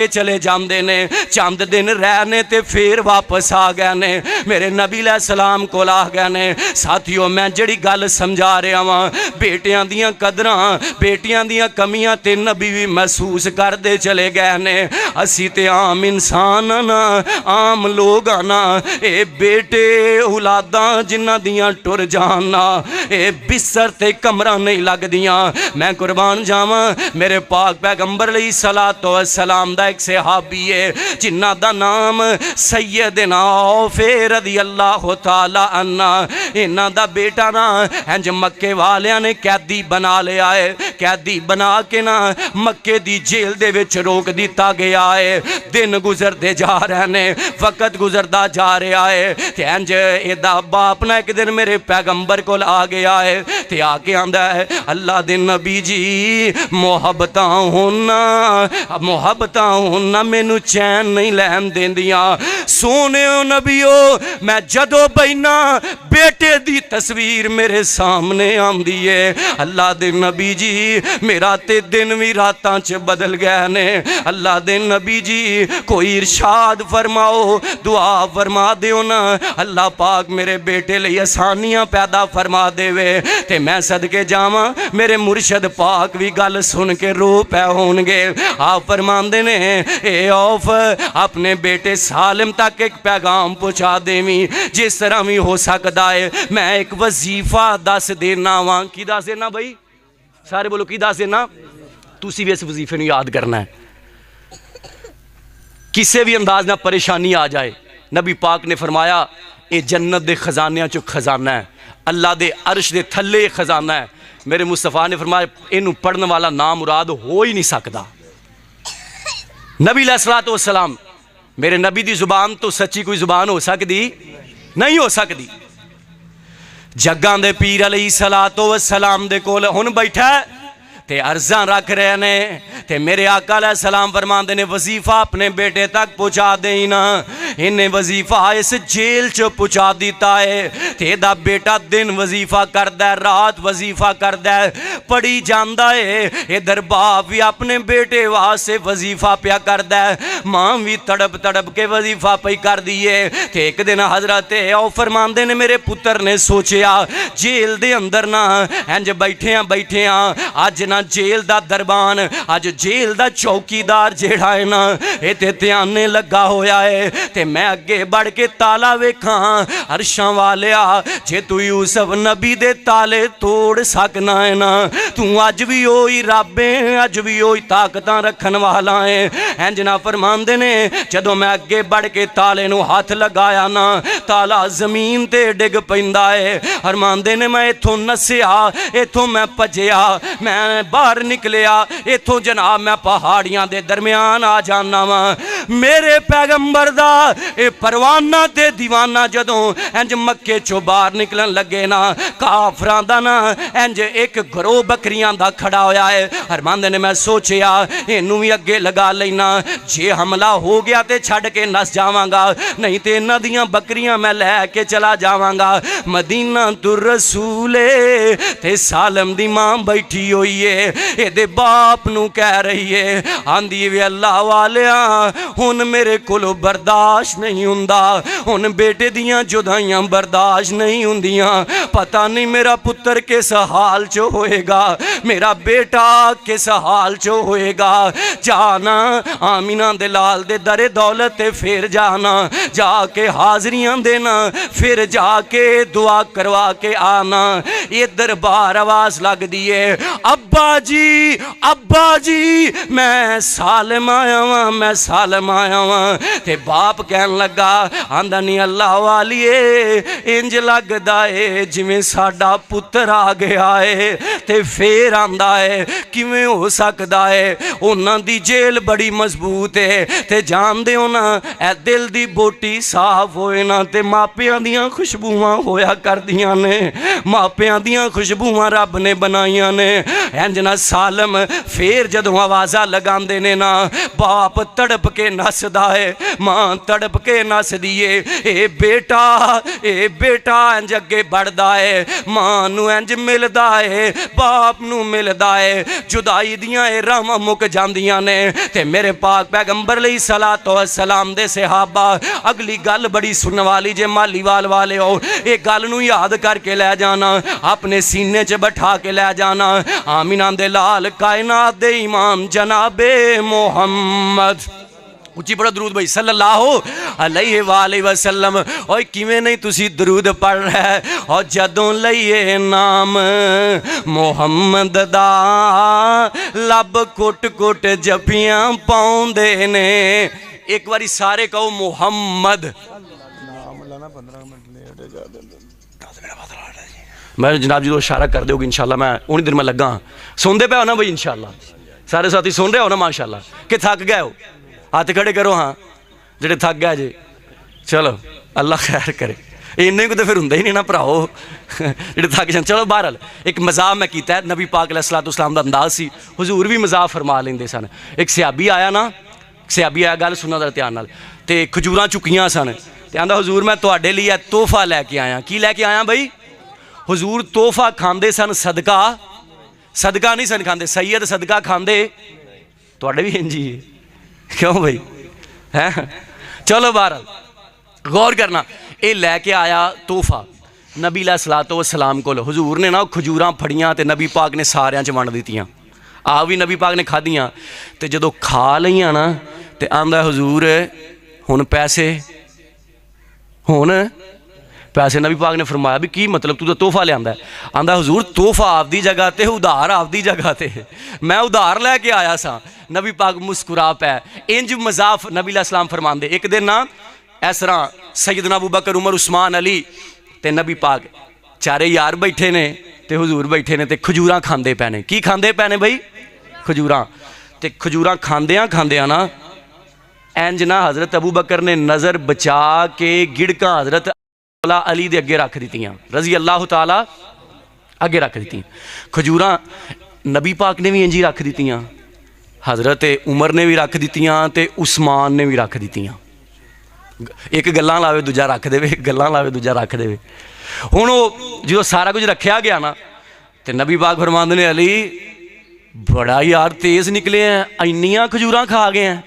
चले जाते ने, चंद दिन रहने ते फिर वापस आ गए ने, मेरे नबी सलाम को आ गए ने। साथियों मैं जड़ी गल समझा रहा वां, बेटियां दियां कदरां बेटियां दियां कमियां ते नबी भी महसूस करते चले गए ने। असी ते आम इंसान ना, आम लोग ना, ये बेटे औलादां जिन्हां दियां टुर जान ना, ये बिस्तर ते कमरा नहीं लगदियां। मैं कुर्बान जावां, मेरे पाक पैगंबर अलैहिस्सलातु वस्सलाम दा एक सहाबी है जिन्हां दा नाम सैयदना औफ रज़ियल्लाहु ताला अन्ना। इन्हां दा बेटा ना इंज मक्के वालियां ने कैदी बना लिया है, कैदी बना के ना मक्के दी जेल दे विच रोक दिता गया है। दिन गुजरते जा रहे ने, वक्त गुजरता जा रहा है ते इंज एदा बाप ना एक दिन मेरे पैगंबर को आ गया है ते आके आंदा है, अल्लाह दे नबी जी मुहब्बतां होना मैनू चैन नहीं लैन देंदियां। सोने नबीओ मैं जदों बैना बेटे दी तस्वीर मेरे सामने आंदी है। अल्लाह दे नबी जी मेरा ते दिन भी रातां च बदल गए ने। अल्लाह दे नबी जी कोई इरशाद फरमाओ, दुआ फरमा दिओ ना, अल्लाह पाक मेरे बेटे लिए आसानियां पैदा फरमा देवे। ते मैं सदके जावां, मेरे मुर्शद पाक भी गल सुन के रो पै होणगे। आप फरमांदे ने ए औफ अपने बेटे सालिम तक एक पैगाम पहुँचा देवी जिस तरह भी हो सकता है। मैं एक वजीफा दस देना वा। की दस देना भाई? सारे बोलो की दस देना? तुसी भी इस वजीफे नूं याद करना है। किसी भी अंदाज ना परेशानी आ जाए, नबी पाक ने फरमाया ये जन्नत के खजानिया चो खजाना है, अल्लाह के अर्श के थले खजाना है। मेरे मुस्तफा ने फरमाया इनू पढ़ने वाला नाम मुराद हो ही नहीं सकता। नबी अलैहिस्सलातु वस्सलाम, मेरे नबी की जुबान तो सच्ची कोई जुबान हो सकती नहीं हो सकती। जग्गां दे पीर अलैहिस्सलातु वस्सलाम दे कोल हुण बैठा ते अर्ज़ां रख रहे ने ते मेरे आका अलैहिस्सलाम फरमांदे ने वजीफा अपने बेटे तक पहुँचा देई ना। इन्हें वजीफा इस जेल च पहुँचा दिता है ते एदा बेटा दिन वजीफा करदा है, रात वजीफा करदा है, पढ़ी जांदा है। इधर बाप भी अपने बेटे वास्ते वजीफा पिया करदा है, मां भी तड़प तड़प के वजीफा पई कर दी है। ते एक दिन हजरत औफ फरमांदे ने मेरे पुत्र ने सोचिया जेल दे अंदर ना इंज बैठिया अज ना जेल दा दरबान, अज जेल दा चौकीदार जेड़ा है ना इत्थे ध्याने लगा होया है ते मैं अगे बढ़ के ताला वेखां। अरशां वालिया जे तू यूसुफ नबी दे ताले तोड़ सकना है ना, तू अज भी ओही रब है, अज भी ओही ताकतां रखन वाला है। इंज ना फरमांदे ने जदों मैं अगे बढ़ के ताले नूं हाथ लगाया ना, ताला जमीन ते डिग पैंदा है। फरमांदे ने मैं इथों नसिया, इथों मैं भजया, मैं बाहर निकलिया, इथों जनाब मैं पहाड़ियां दे दरम्यान आ जाना वा। मेरे पैगंबर दा ए परवाना ते दीवाना जदों इंज मक्के चों बाहर निकलन लगे ना, काफरां दा ना इंज एक घरोह बकरियां दा खड़ा होया है। फरमांदे ने मैं सोचिया इनू भी अगे लगा लेना, जे हमला हो गया ते छड़ के नस जावांगा, नहीं ते इन्हां दियां बकरियां मैं लैके चला जावांगा। मदीना तुर रसूले ते सालम दी मां बैठी हुई है, एदे बाप नू कह रही है आंदी वे अल्लाह वालिया हुन मेरे कोलों बर्दाश्त नहीं हुंदा, हुन बेटे दियां जुदाइयां बर्दाश्त नहीं हुंदियां। पता नहीं मेरा पुत्र किस हाल च होएगा, मेरा बेटा किस हाल च होएगा। जाना आमीना दे लाल दे दरे दौलत ते फिर जाना, जाके हाजरियां देना, फिर जाके दुआ करवा के आना। इधर बाहर आवाज लगदी है अब्बा जी मैं सालम आया वां, मैं सालम आया वां। ते बाप कहन लगा आंदा नहीं अल्लाह वालिए इंज लगदा है जिवें साडा पुत्र आ गया है। ते फिर आंदा है किवें हो सकदा है, उन्हां दी जेल बड़ी मजबूत है ते जानदे हो ना ए दिल दी बोटी साफ होए ना ते मापियां दियां खुशबूआं होया करदियां ने, मापियां दियां खुशबूआं रब ने बनाइयां ने। इंज ना सालम फिर जदों आवाज़ा लगांदे ने ना, बाप तड़प के नसदा है, मां तड़प के नसदी है। ए बेटा इंज अगे बढ़दा है, मां नू इंज मिलदा है, बाप नू मिलदा है। जुदाई दियां ए रावां मुक जांदियां ने। ते मेरे पाक पैगंबर लई सलातो सलाम दे सहाबा अगली गल बड़ी सुनने वाली जे मालीवाल वाले हो, ये गल नू याद करके लै जाना, अपने सीने च बैठा के लै जाना। आमीना दे लाल कायनात दे इमाम जनाबे मोहम्मद, उच्ची पढ़ो दरूद भाई सल्लल्लाहु अलैहि वसल्लम। ओए किवें नहीं तुसी दरूद पढ़ रहे और जदों लईए नाम मोहम्मद दा, लब कुट कुट जपियां पाउंदे ने। एक बारी सारे कहो मोहम्मद। मैं जनाब जी इशारा कर दोगे इंशाल्लाह, मैं उन्हीं दिन में लगा। सुनते पे हो ना भाई इंशाल्लाह, सारे साथी सुन रहे हो ना माशाल्लाह, कि थक गए हो? हाथ खड़े करो हाँ जेडे थक गए जे। चलो अल्लाह खैर करे, इन्ने को तो फिर होंगे ही नहीं ना भराओ जेडे थक जान। चलो बहरहाल एक मजाक मैं किया है, नबी पाक अलैहिस्सलाम दा अंदाज सी, हुजूर भी मजाक फरमा लेंदे सन। एक सहाबी आया ना, सहाबी आया, गल सुना जरा ध्यान नाल, ते खजूरां चुकियां सन, ते आंदा हुजूर मैं तुहाडे लई तोहफा लैके आया। की लैके आया बई? हुजूर तोहफा खांदे सन, सदका नहीं सन खांदे, सैयद सदका खांदे। तुहाडे भी इंज ही क्यों भाई है? चलो बहरहाल गौर करना, ये लैके आया तोहफा नबी अलैहिस्सलाम कोल। हुजूर ने ना खजूरां फड़ियां ते नबी पाक ने सारियां च वंड दित्तियां। आप भी नबी पाक ने खादियां, ते जदों खा लईयां ना ते आंदा हुजूर हुण पैसे, हुण पैसे। नबी पाक ने फरमाया भी की मतलब, तू तो तोहफा लियांदा है? आंदा हुजूर तोहफा आपदी जगह ते, उधार आपदी जगह ते, मैं उधार लैके आया सा। नबी पाक मुस्कुरा पै। इंज मजाक नबी अलैहिस्सलाम फरमांदे। एक दिन ना इस तरह सैयदना अबू बकर, उमर, उस्मान, अली ते नबी पाक चारे यार बैठे ने, ते हुजूर बैठे ने, ते खजूरां खांदे पे ने। की खांदे पे ने बई? खजूरां। ते खजूरां खांदियां ना इंज ना हज़रत अबू बकर ने नज़र बचा के गिड़कां हज़रत अली दे अगे रख दित्तियां, रज़ी अल्लाह ताला अगे रख दित्तियां। खजूरां नबी पाक ने भी इंज ही रख दित्तियां, हज़रत उमर ने भी रख दित्तियां, ते उस्मान ने भी रख दित्तियां। एक गल्लां लावे दूजा रख देवे, गल्लां लावे दूजा रख देवे। हुण जो सारा कुछ रखा गया ना, ते नबी पाक फरमांदे ने अली बड़ा यार तेज़ निकले हैं, इन्नियां खजूरां खा गए हैं,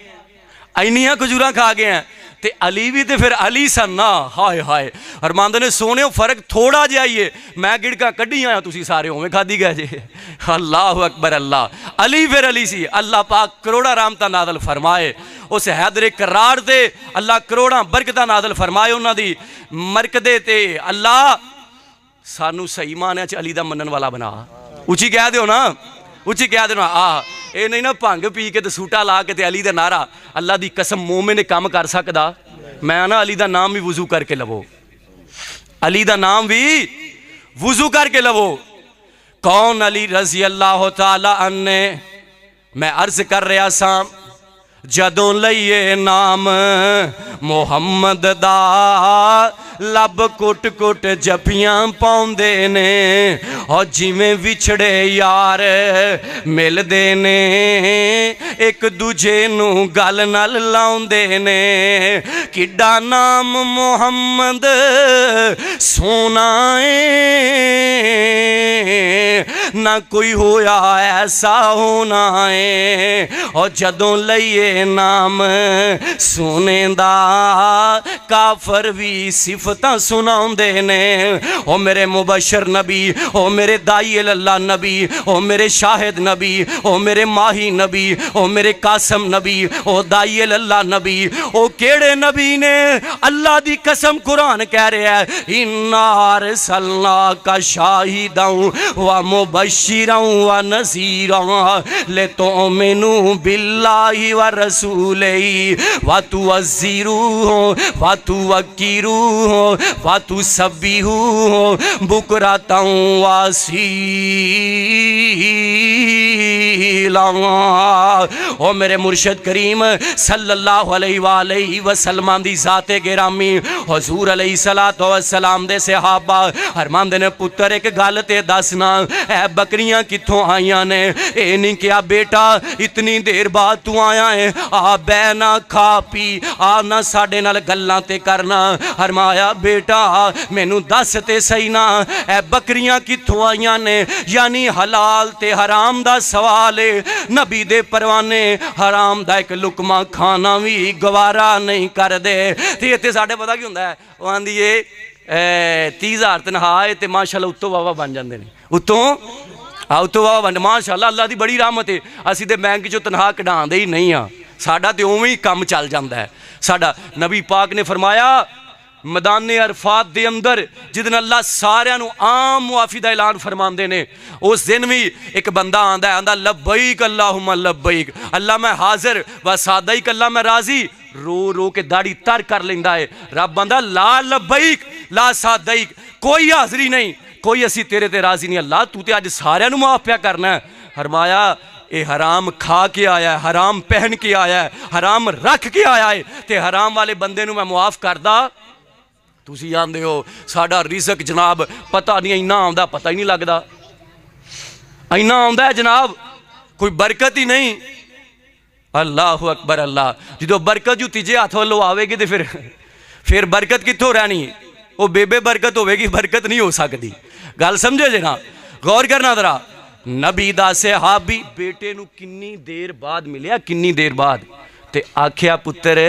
इन्नियां खजूरां खा गए हैं। ते अली भी तो फिर अली सन ना, हाय हाय। फरमांदे ने सोने फर्क थोड़ा जिहा ही है, मैं गिड़का कड्ढी आया, तुसी सारे उवें खाधी गए जे। अल्लाह अकबर अल्लाह। अली फिर अली सी। अल्लाह पाक करोड़ा रहमतां नाज़िल फरमाए उस हैदर करार ते, अल्लाह करोड़ा बरकतां नाज़िल फरमाए उन्हां दी मरकदे ते। अल्लाह सानू सही माने च अली दा मनन वाला बना। उची कह दिओ ना, उची कह देना आ, ये नहीं ना भंग पी के तो सूटा ला के ते अली दा नारा। अल्लाह दी कसम मोमिन ने काम कर सकदा? मैं ना अली दा नाम भी वुजू करके लवो, अली दा नाम भी वुजू करके लवो। कौन? अली रज़ी अल्लाह ताला अन्ने। मैं अर्ज कर रहा सा जदों लईए नाम मोहम्मद दा, लब कुट कुट जपियां पाउंदे ने, और जिमें विछड़े यार मिलदे ने, एक दूजे नू गल नाल लाउंदे ने। किड्डा नाम मोहम्मद सोना है, ना कोई होया ऐसा होना है। और जदों लईए नाम सोने दा, काफर भी सिफतां सुनाउंदे ने। ओ मेरे मुबशर नबी, ओ मेरे दाई अल्लाह नबी, ओ मेरे शाहिद नबी, ओ मेरे माही नबी, ओ मेरे कासम नबी, ओ दाई अल्लाह नबी। ओ केड़े नबी ने? अल्लाह दी कसम कुरान कह रहा है, इन्ना अरसलनाका शाहिदन व मुबश्शिरन व नज़ीरा लितुमिनु बिल्लाहि व रसूलिही व तुअज़्ज़िरूहु व तुवक्किरूहु वा तू सब्बी हूँ बुकराता वासी। ओ मेरे मुर्शद करीम सल्लल्लाहु अलैहि वसल्लम दी ज़ाते गिरामी हुज़ूर अलैहिस्सलातु वस्सलाम दे सहाबा फरमांदे ने पुत्तर एक गल ते दसना ऐ बकरियां कित्थों आईयां ने। ए नहीं क्या बेटा इतनी देर बाद तू आया है, आ बैना खा पी आ ना साडे नाल गल्लां ते करना। फरमाया बेटा मैनू दस ते सही ना ऐ बकरियां कित्थों आईयां ने, यानी हलाल ते हराम दा सवाल है। नबी दे परवाने हराम दा एक लुकमा खाना भी गवारा नहीं करदे। ते इत्थे साडे पता की हुंदा है, ओह आंदी है 30,000 तनखा है ते माशाअल्लाह उत्तों वावा बन जाते हैं, उत्तों उत्तों वावा बन माशाअल्लाह अल्लाह की बड़ी रहमत है। असीं ते बैंक चों तनखा कढांदे ही नहीं हाँ, साडा ते उवें ही काम चल जाता है साडा। नबी पाक ने फरमाया मैदाने अरफात दे अंदर जिस दिन अल्लाह सारिਆਂ ਨੂੰ आम मुआफ़ी का ऐलान फरमाते हैं, उस दिन भी एक बंदा आंदा है, आंदा लब्बैक अल्लाहुम्मा लब्बैक, अल्लाह मैं हाजिर व सादैक अल्लाह मैं राजी। रो रो के दाढ़ी तर कर लेंदा है। रब आंदा ला लब्बैक ला सादैक, कोई हाज़री नहीं, कोई असी तेरे ते राजी नहीं। अल्लाह तू तो अज सारिਆਂ ਨੂੰ माफ़ पिया करना है। फरमाया ये हराम खा के आया है, हराम पहन के आया है, हराम रख के आया है, ते हराम वाले बंदे नूं मैं मुआफ़ करदा। तुसी आंदे हो साडा रिज़क जनाब पता नहीं इन्ना आंदा, पता ही नहीं लगता, इन्ना आंदा है जनाब, कोई बरकत ही नहीं। अल्लाह अकबर अल्लाह। जो बरकत जो तीजे हाथ वालों आवेगी तो फिर बरकत कित्थों रहनी, वो बेबे बरकत होगी, बरकत नहीं हो सकती। गल समझे जे ना, गौर करना जरा। नबी दा सहाबी बेटे नूं किन्नी देर बाद मिलिया, किन्नी देर बाद, ते आख्या पुत्तर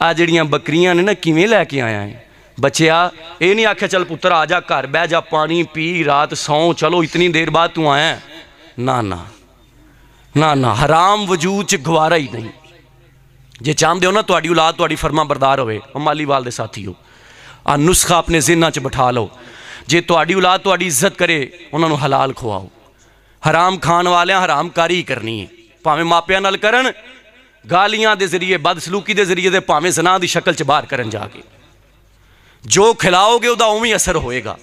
आ जड़ियां बकरियां ने ना किवें लैके आया है। बच्चिया ये नहीं आख्या चल पुत्र आ जा घर बह जा पानी पी रात सौ चलो इतनी देर बाद तू आया, ना ना ना ना, हराम वजूद च गवारा ही नहीं। जे चाहते हो ना तुहाडी औलाद तुहाडी फरमा बरदार होवे, मालीवाल दे साथी हो, आ नुस्खा अपने जिन्ना च बिठा लो। जे तुहाडी औलाद तुहाडी इज्जत करे उन्होंने हलाल खुआओ। हराम खान वाले हराम कारी ही करनी है, भावें मापिया नाल करन गालियां दे जरिए बदसलूकी दे जरिए, भावें ज़ना दी शक्ल च बाहर करन जाके, जो खिलाओगे उदा उवें असर होएगा।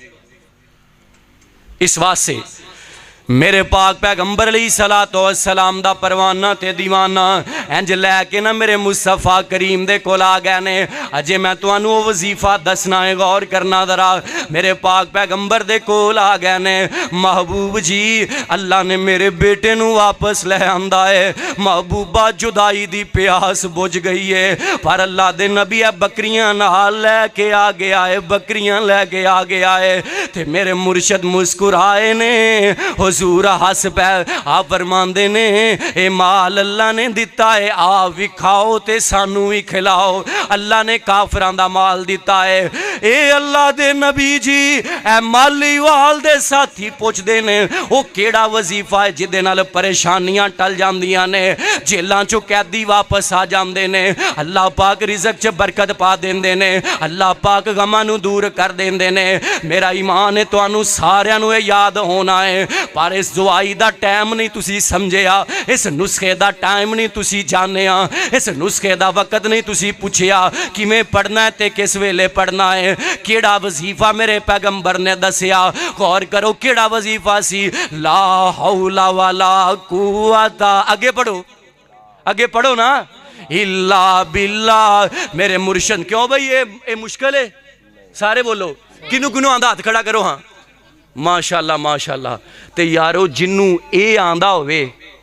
इस वास्ते मेरे पाक पैगंबर अलैहिस्सलातु वस्सलाम दा परवाना ते दीवाना इंज लैके ना मेरे मुस्तफा करीम दे कोल आ गए ने। अजे मैं तुहानू वो वजीफा दसना है, गौर करना जरा। मेरे पाक पैगंबर दे कोल आ गए ने, महबूब जी अल्लाह ने मेरे बेटे नू वापस ले आंदा है। महबूबा जुदाई दी प्यास बुझ गई है, पर अल्लाह दे नबी है बकरियां नाल लैके आ गया है, बकरियां लैके आ गया है। ते मेरे मुर्शद मुस्कुराए ने, हुजूर हस पै आ फरमांदे ने ए माल अल्लाह ने दिता है, आ भी खाओ ते सानू भी खिलाओ। अल्लाह ने काफरां दा माल दिता है। ए अल्लाह दे नबी जी ए मालीवाल दे साथी पुछदे ने ओ केड़ा वजीफा है जिदे नाल परेशानियां टल जांदियां ने, जेलां चों कैदी वापस आ जांदे ने, अल्लाह पाक रिज़क च बरकत पा देंदे ने, अल्लाह पाक गमां नूं दूर कर देंदे ने। मेरा ईमान है तुहानू सारियां नूं याद होना है, पर इस दुआई दा टाइम नहीं तुसी समझिया, इस नुस्खे दा टाइम नहीं तुसी जानिया, इस नुस्खे दा वक्त नहीं तुसी पुछिया किवें पढ़ना है ते किस वेले पढ़ना है, केड़ा वजीफा मेरे पैगंबर ने दसिया। गौर करो केड़ा वजीफा सी, ला हौला वाला कुव्वता, आगे पढ़ो, आगे पढ़ो ना, इल्ला बिल्ला। मेरे मुर्शद क्यों भाई ये मुश्किल है, सारे बोलो, किनू किनू आंदा हाथ खड़ा करो। हाँ माशाअल्लाह माशाअल्लाह। ते यारो जिन्नू ये आंदा होवे